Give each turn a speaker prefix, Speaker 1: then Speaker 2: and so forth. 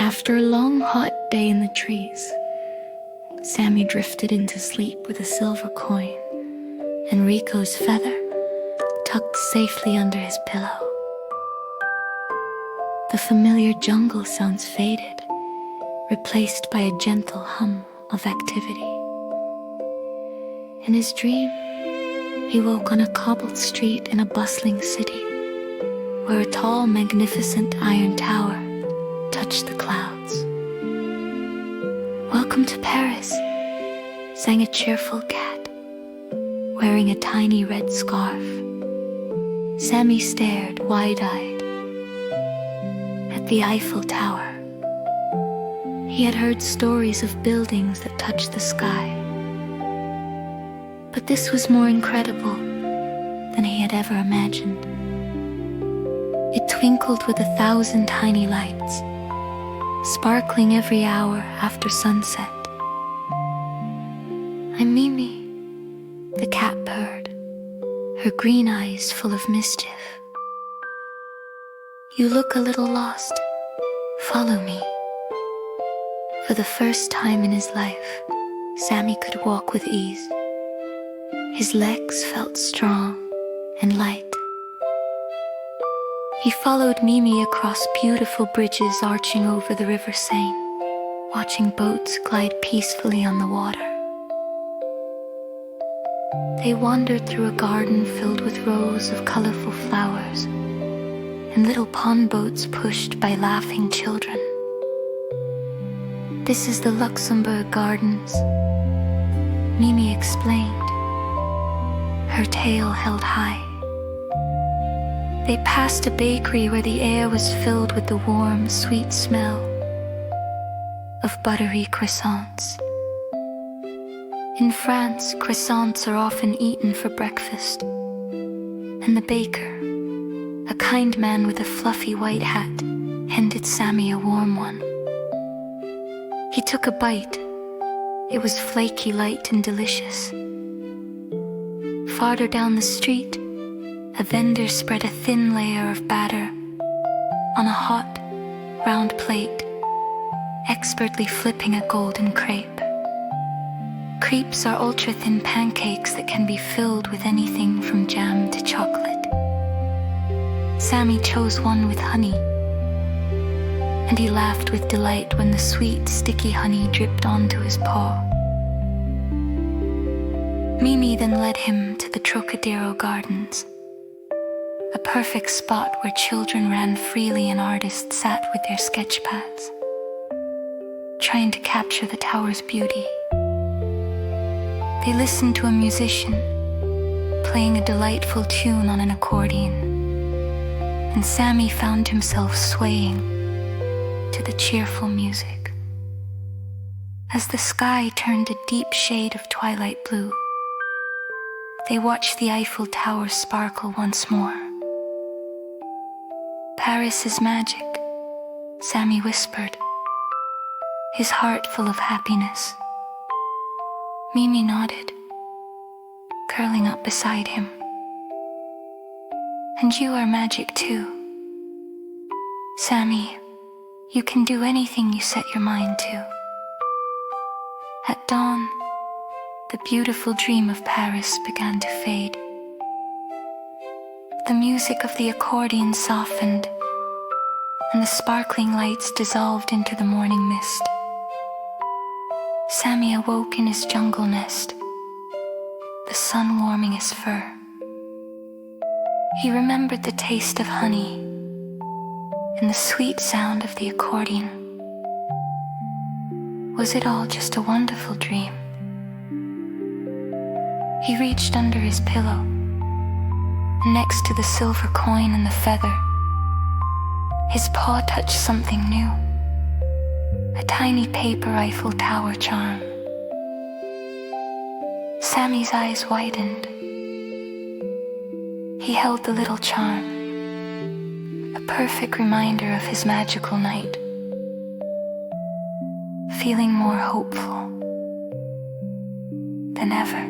Speaker 1: After a long, hot day in the trees, Sammy drifted into sleep with a silver coin and Rico's feather tucked safely under his pillow. The familiar jungle sounds faded, replaced by a gentle hum of activity. In his dream, he woke on a cobbled street in a bustling city, where a tall, magnificent iron tower touched the clouds. "Welcome to Paris," sang a cheerful cat, wearing a tiny red scarf. Sammy stared wide-eyed at the Eiffel Tower. He had heard stories of buildings that touched the sky, but this was more incredible than he had ever imagined. It twinkled with 1,000 tiny lights, sparkling every hour after sunset. "I'm Mimi," the cat purred, her green eyes full of mischief. "You look a little lost. Follow me." For the first time in his life, Sammy could walk with ease. His legs felt strong and light. He followed Mimi across beautiful bridges arching over the river Seine, watching boats glide peacefully on the water. They wandered through a garden filled with rows of colorful flowers and little pond boats pushed by laughing children. "This is the Luxembourg Gardens," Mimi explained, her tail held high. They passed a bakery where the air was filled with the warm, sweet smell of buttery croissants. In France, croissants are often eaten for breakfast, and the baker, a kind man with a fluffy white hat, handed Sammy a warm one. He took a bite. It was flaky, light, and delicious. Farther down the street, a vendor spread a thin layer of batter on a hot, round plate, expertly flipping a golden crepe. Crêpes are ultra-thin pancakes that can be filled with anything from jam to chocolate. Sammy chose one with honey, and he laughed with delight when the sweet, sticky honey dripped onto his paw. Mimi then led him to the Trocadero Gardens, a perfect spot where children ran freely and artists sat with their sketch pads, trying to capture the tower's beauty. They listened to a musician playing a delightful tune on an accordion, and Sammy found himself swaying to the cheerful music. As the sky turned a deep shade of twilight blue, they watched the Eiffel Tower sparkle once more. "Paris is magic," Sammy whispered, his heart full of happiness. Mimi nodded, curling up beside him. "And you are magic too. Sammy, you can do anything you set your mind to." At dawn, the beautiful dream of Paris began to fade. The music of the accordion softened, and the sparkling lights dissolved into the morning mist. Sammy awoke in his jungle nest, the sun warming his fur. He remembered the taste of honey and the sweet sound of the accordion. Was it all just a wonderful dream? He reached under his pillow, and next to the silver coin and the feather, his paw touched something new, a tiny paper Eiffel Tower charm. Sammy's eyes widened. He held the little charm, a perfect reminder of his magical night, feeling more hopeful than ever.